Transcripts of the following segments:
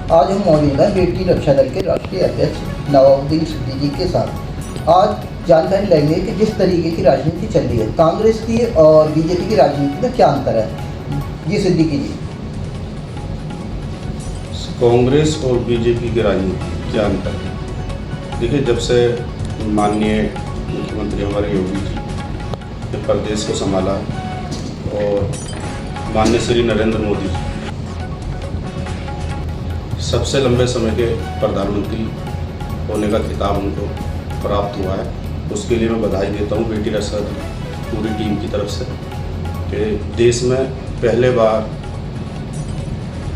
आज हम मौजूद हैं बेटी रक्षा दल के राष्ट्रीय अध्यक्ष नवाबुद्दीन सिद्दीकी के साथ। आज जानकारी लेंगे कि जिस तरीके की राजनीति चल रही है कांग्रेस की और बीजेपी की राजनीति में क्या अंतर है। जी सिद्दीकी जी। कांग्रेस और बीजेपी की राजनीति क्या अंतर है? देखिए, जब से माननीय मुख्यमंत्री हमारे योगी जी ने प्रदेश को संभाला और माननीय श्री नरेंद्र मोदी जी सबसे लंबे समय के प्रधानमंत्री होने का खिताब उनको प्राप्त हुआ है, उसके लिए मैं बधाई देता हूँ बेटी रक्षा दल पूरी टीम की तरफ से कि देश में पहले बार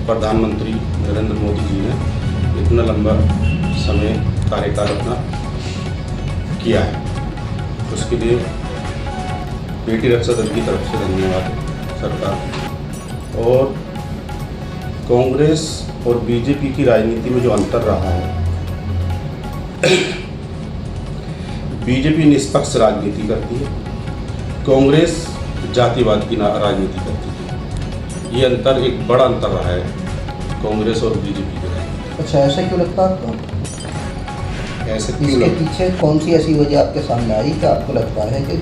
प्रधानमंत्री नरेंद्र मोदी जी ने इतना लंबा समय कार्यकाल अपना किया है। उसके लिए बेटी रक्षा दल की तरफ से धन्यवाद सरकार। और कांग्रेस और बीजेपी की राजनीति में जो अंतर रहा है, बीजेपी निष्पक्ष राजनीति करती है, कांग्रेस जातिवाद की राजनीति करती है। ये अंतर एक बड़ा अंतर रहा है कांग्रेस और बीजेपी के। अच्छा, ऐसा क्यों लगता है आपको? ऐसे क्यों इसके पीछे कौन सी ऐसी वजह आपके सामने आई कि आपको लगता है कि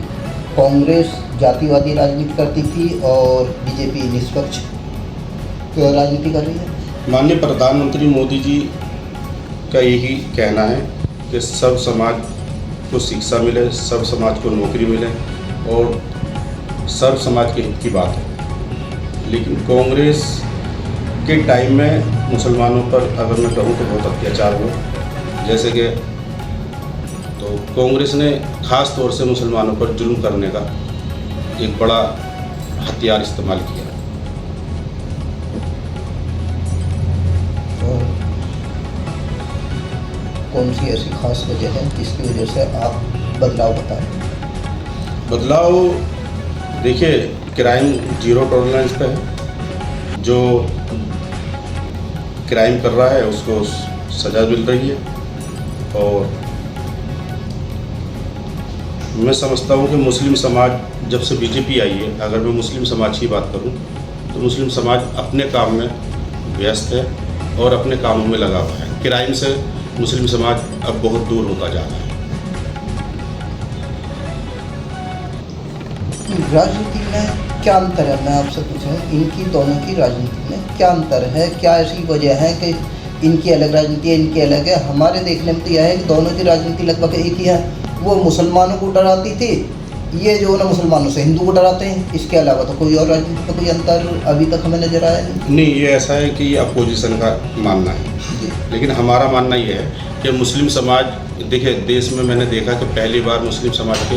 कांग्रेस जातिवादी राजनीति करती थी और बीजेपी निष्पक्ष राजनीति कर रही है? माननीय प्रधानमंत्री मोदी जी का यही कहना है कि सब समाज को शिक्षा मिले, सब समाज को नौकरी मिले और सब समाज के हित की बात है। लेकिन कांग्रेस के टाइम में मुसलमानों पर अगर मैं कहूँ तो बहुत अत्याचार हुआ। जैसे कि तो कांग्रेस ने ख़ास तौर से मुसलमानों पर जुल्म करने का एक बड़ा हथियार इस्तेमाल किया। और कौन सी ऐसी खास वजह है जिसकी वजह से आप बदलाव बताएं? बदलाव देखिए, क्राइम जीरो टॉलरेंस पे है। जो क्राइम कर रहा है उसको सज़ा मिल रही है। और मैं समझता हूँ कि मुस्लिम समाज जब से बीजेपी आई है, अगर मैं मुस्लिम समाज की बात करूँ तो मुस्लिम समाज अपने काम में व्यस्त है और अपने कामों में लगा हुआ है। क्राइम से मुस्लिम समाज अब बहुत दूर होता जा रहा है। राजनीति में क्या अंतर है, मैं आपसे पूछूं, इनकी दोनों की राजनीति में क्या अंतर है? क्या ऐसी वजह है कि इनकी अलग राजनीति है, इनकी अलग है? हमारे देखने में तो यह है कि दोनों की राजनीति लगभग एक ही है। वो मुसलमानों को डराती थी, ये जो ना मुसलमानों से हिंदू को डराते हैं। इसके अलावा तो कोई और राजनीति का कोई अंतर अभी तक हमें नजर आया नहीं। ये ऐसा है कि अपोजिशन का मानना है, लेकिन हमारा मानना ये है कि मुस्लिम समाज, देखिए देश में मैंने देखा कि पहली बार मुस्लिम समाज के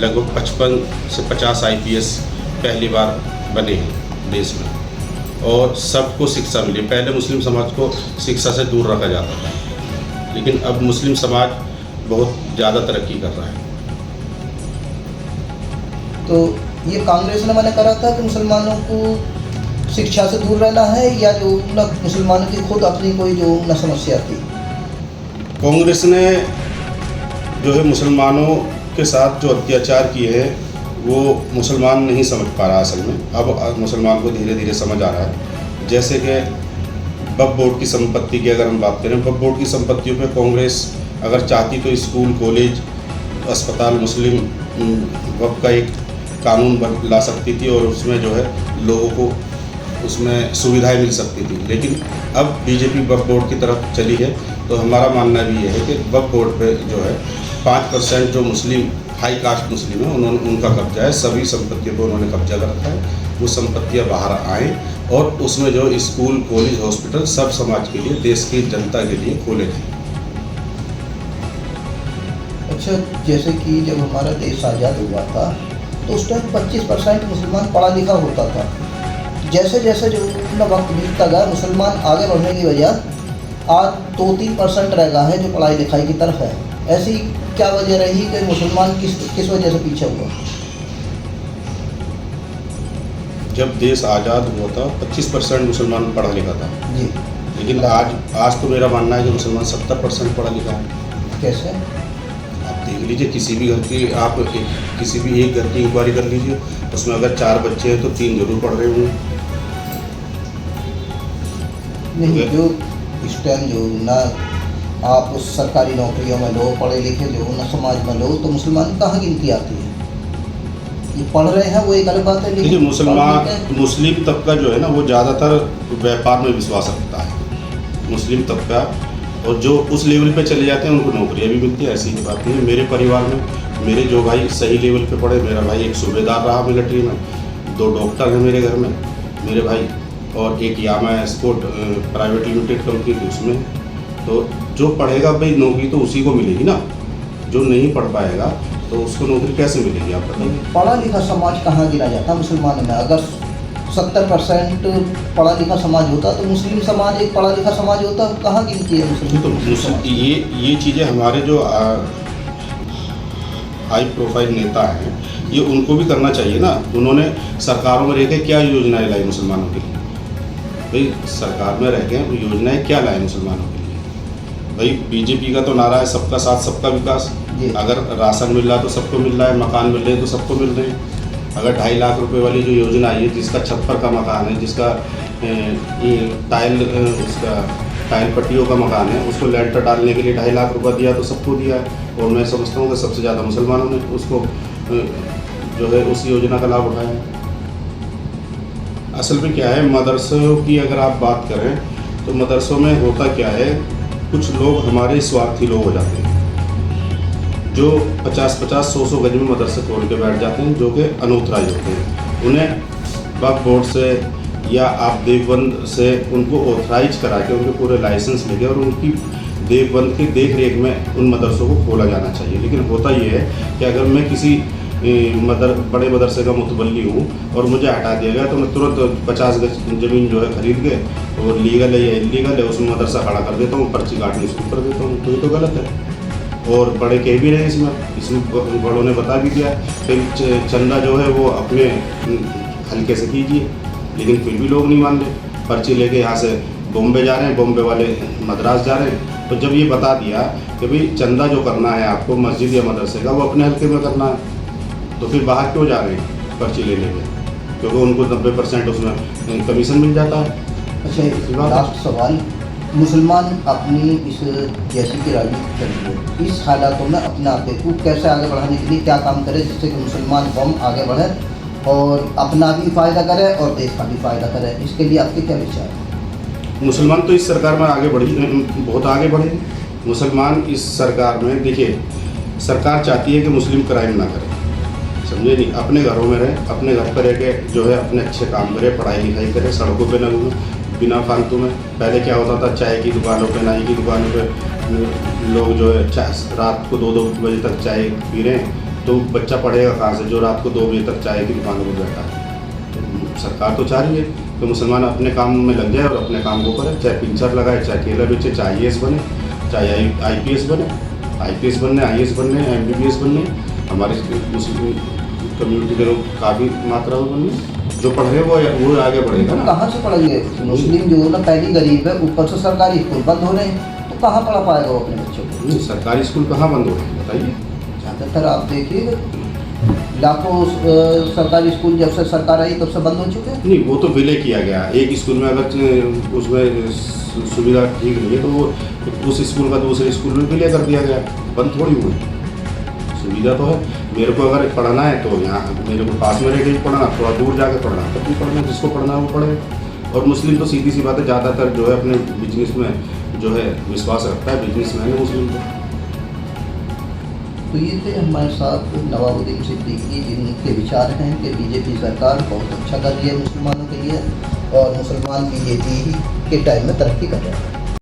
लगभग 55 से 50 IPS पहली बार बने हैं देश में और सबको शिक्षा मिली। पहले मुस्लिम समाज को शिक्षा से दूर रखा जाता था, लेकिन अब मुस्लिम समाज बहुत ज़्यादा तरक्की कर रहा है। तो ये कांग्रेस ने मैंने करा था कि मुसलमानों को शिक्षा से दूर रहना है, या जो न मुसलमानों की खुद अपनी कोई जो न समस्या थी? कांग्रेस ने जो है मुसलमानों के साथ जो अत्याचार किए हैं वो मुसलमान नहीं समझ पा रहा असल में। अब मुसलमान को धीरे धीरे समझ आ रहा है। जैसे कि वक्फ बोर्ड की संपत्ति की अगर हम बात करें, वक्फ बोर्ड की संपत्तियों पे कांग्रेस अगर चाहती तो स्कूल, कॉलेज, अस्पताल मुस्लिम वक्फ का एक कानून ला सकती थी और उसमें जो है लोगों को उसमें सुविधाएं मिल सकती थी। लेकिन अब बीजेपी वक्फ बोर्ड की तरफ चली है, तो हमारा मानना भी ये है कि वक्फ बोर्ड पे जो है 5% जो मुस्लिम हाई कास्ट मुस्लिम है उनका कब्जा है। सभी संपत्तियों पर उन्होंने कब्जा कर रखा है। वो संपत्तियाँ बाहर आएँ और उसमें जो स्कूल, कॉलेज, हॉस्पिटल सब समाज के लिए, देश की जनता के लिए खोले जाएँ। अच्छा, जैसे कि जब हमारा देश आज़ाद हुआ था तो उस टाइम 25% मुसलमान पढ़ा लिखा होता था। जैसे जैसे जो अपना वक्त बीतता गया, मुसलमान आगे बढ़ने की वजह आज 2-3% रह गया है जो पढ़ाई लिखाई की तरफ है। ऐसी क्या वजह रही कि मुसलमान किस वजह से पीछे हुआ? जब देश आज़ाद हुआ था 25% मुसलमान पढ़ा लिखा था जी, लेकिन आज तो मेरा मानना है कि मुसलमान 70% पढ़ा लिखा है। कैसे? आप देख लीजिए, किसी भी घर की किसी भी एक घर की इंक्वायरी कर लीजिए, उसमें अगर 4 बच्चे हैं तो 3 जरूर पढ़ रहे होंगे। नहीं, जो इस टाइम जो ना आप उस सरकारी नौकरियों में लो, पढ़े लिखे जो ना समाज में लो, तो मुसलमान कहाँ गिनती आती है? ये पढ़ रहे हैं वो एक अलग बात है, देखिए मुस्लिम तबका जो है ना वो ज़्यादातर व्यापार में विश्वास रखता है, मुस्लिम तबका, और जो उस लेवल पे चले जाते हैं उनको नौकरियां भी मिलती है, ऐसी बात नहीं है। मेरे परिवार में मेरे जो भाई सही लेवल पे पढ़े, मेरा भाई एक सूबेदार रहा मिलिट्री में, 2 डॉक्टर हैं मेरे घर में मेरे भाई, और एक यामा एस्पोर्ट प्राइवेट लिमिटेड कंपनी थी उसमें। तो जो पढ़ेगा भाई नौकरी तो उसी को मिलेगी ना, जो नहीं पढ़ पाएगा तो उसको नौकरी कैसे मिलेगी, आप बताइए। पढ़ा लिखा समाज कहाँ गिना जाता मुसलमानों में? अगर 70% पढ़ा लिखा समाज होता तो मुस्लिम समाज एक पढ़ा लिखा समाज होता, कहाँ गिनती है मुस्लिम? तो ये चीज़ें हमारे जो हाई प्रोफाइल नेता हैं ये उनको भी करना चाहिए ना। उन्होंने सरकारों में रह के क्या योजनाएं लाई मुसलमानों के लिए? भाई सरकार में रह के योजनाएं क्या लाई मुसलमानों के लिए? भाई बीजेपी का तो नारा है सबका साथ सबका विकास। अगर राशन मिल रहा है तो सबको मिल रहा है, मकान मिल रहे हैं तो सबको मिल रहे हैं। अगर 2.5 लाख रुपए वाली जो योजना आई है, जिसका छप्पर का मकान है, जिसका टाइल पट्टियों का मकान है, उसको लेंटर डालने के लिए 2.5 लाख रुपया दिया तो सबको दिया है। और मैं समझता हूँ कि सबसे ज़्यादा मुसलमानों ने उसको जो है उस योजना का लाभ उठाया है। असल में क्या है, मदरसों की अगर आप बात करें तो मदरसों में होता क्या है, कुछ लोग हमारे स्वार्थी लोग हो जाते हैं जो 50-50, 100-100 गज में मदरसे खोल के बैठ जाते हैं, जो कि अनऑथराइज होते हैं। उन्हें वक्फ बोर्ड से या आप देवबंद से उनको ऑथराइज करा के उनके पूरे लाइसेंस लेके और उनकी देवबंद की देख रेख में उन मदरसों को खोला जाना चाहिए। लेकिन होता ये है कि अगर मैं किसी बड़े मदरसे का मुतवल्ली हूँ और मुझे हटा दिया गया तो मैं तुरंत 50 गज ज़मीन जो है खरीद के, और लीगल है या इलीगल है, उसमें मदरसा खड़ा कर देता हूँ, पर्ची काटनी शुरू कर देता हूँ। तो ये तो गलत है। और बड़े कह भी रहे इसमें बड़ों ने बता भी दिया कि चंदा जो है वो अपने हल्के से कीजिए, लेकिन फिर भी लोग नहीं मान रहे। पर्ची लेके यहाँ से बॉम्बे जा रहे हैं, बॉम्बे वाले मद्रास जा रहे हैं। तो जब ये बता दिया कि भाई चंदा जो करना है आपको मस्जिद या मदरसे का वो अपने हल्के में करना है, तो फिर बाहर क्यों जा रहे हैं पर्ची लेने के? क्योंकि उनको 90% उसमें कमीशन मिल जाता है। अच्छा, लास्ट सवाल, मुसलमान अपनी इस जैसी की राजनीति चल रही है, इस हालातों में अपने आप को कैसे आगे बढ़ाने के लिए क्या काम करे जिससे कि मुसलमान कौम आगे बढ़े और अपना भी फ़ायदा करे और देश का भी फ़ायदा करे? इसके लिए आपके क्या विचार है? मुसलमान तो इस सरकार में आगे बढ़ी, बहुत आगे बढ़े। मुसलमान इस सरकार में, देखिए सरकार चाहती है कि मुस्लिम क्राइम ना करे, समझे नहीं, अपने घरों में रहे, अपने घर पर रह के जो है अपने अच्छे काम करे, पढ़ाई लिखाई करे, सड़कों पे न घूमे बिना फालतू में। पहले क्या होता था, चाय की दुकानों पे, नाई की दुकानों पे लोग जो है रात को 2-2 बजे तक चाय पी रहे हैं, तो बच्चा पढ़ेगा कहाँ से जो रात को 2 बजे तक चाय की दुकानों पर बैठा है? तो सरकार तो चाह रही है कि मुसलमान अपने काम में लग जाए और अपने काम को करे, चाहे पिंचर लगाए, चाहे केला बेचे, चाहे IAS बने, चाहे IPS बने, IPS बनने, IAS बनने, MBBS बनने। हमारे मुस्लिम कम्युनिटी के लोग काफ़ी मात्रा में बनने, जो पढ़ रहे वो आगे बढ़ेगा ना। कहाँ से पढ़ेंगे? मुस्लिम जो ना पहली गरीब है, ऊपर से सरकारी स्कूल बंद हो रहे हैं, तो कहाँ पढ़ा पाएगा वो अपने बच्चों को? नहीं, सरकारी स्कूल कहाँ बंद हो रहे हैं बताइए? ज़्यादातर आप देखिए लाखों सरकारी स्कूल जब से सरकार आई तब से बंद हो चुके हैं। नहीं, वो तो विलय किया गया। एक स्कूल में अगर उसमें सुविधा ठीक नहीं है तो वो उस स्कूल का दूसरे स्कूल में विलय कर दिया गया, बंद थोड़ी हुई। सुविधा तो है। मेरे को अगर पढ़ना है तो यहाँ मेरे को पास में रह के पढ़ना, थोड़ा दूर जाके पढ़ना, तब भी पढ़ना, जिसको पढ़ना है वो पढ़े। और मुस्लिम तो सीधी सी बात है, ज़्यादातर जो है अपने बिजनेस में जो है विश्वास रखता है, बिजनेस मैन है मुस्लिम तो ये थे हमारे साथ नवाबुद्दीन सिद्दीकी, जिनके विचार हैं कि बीजेपी सरकार बहुत अच्छा कर रही है मुसलमानों के लिए और मुसलमान बीजेपी के टाइम में तरक्की कर रहे हैं।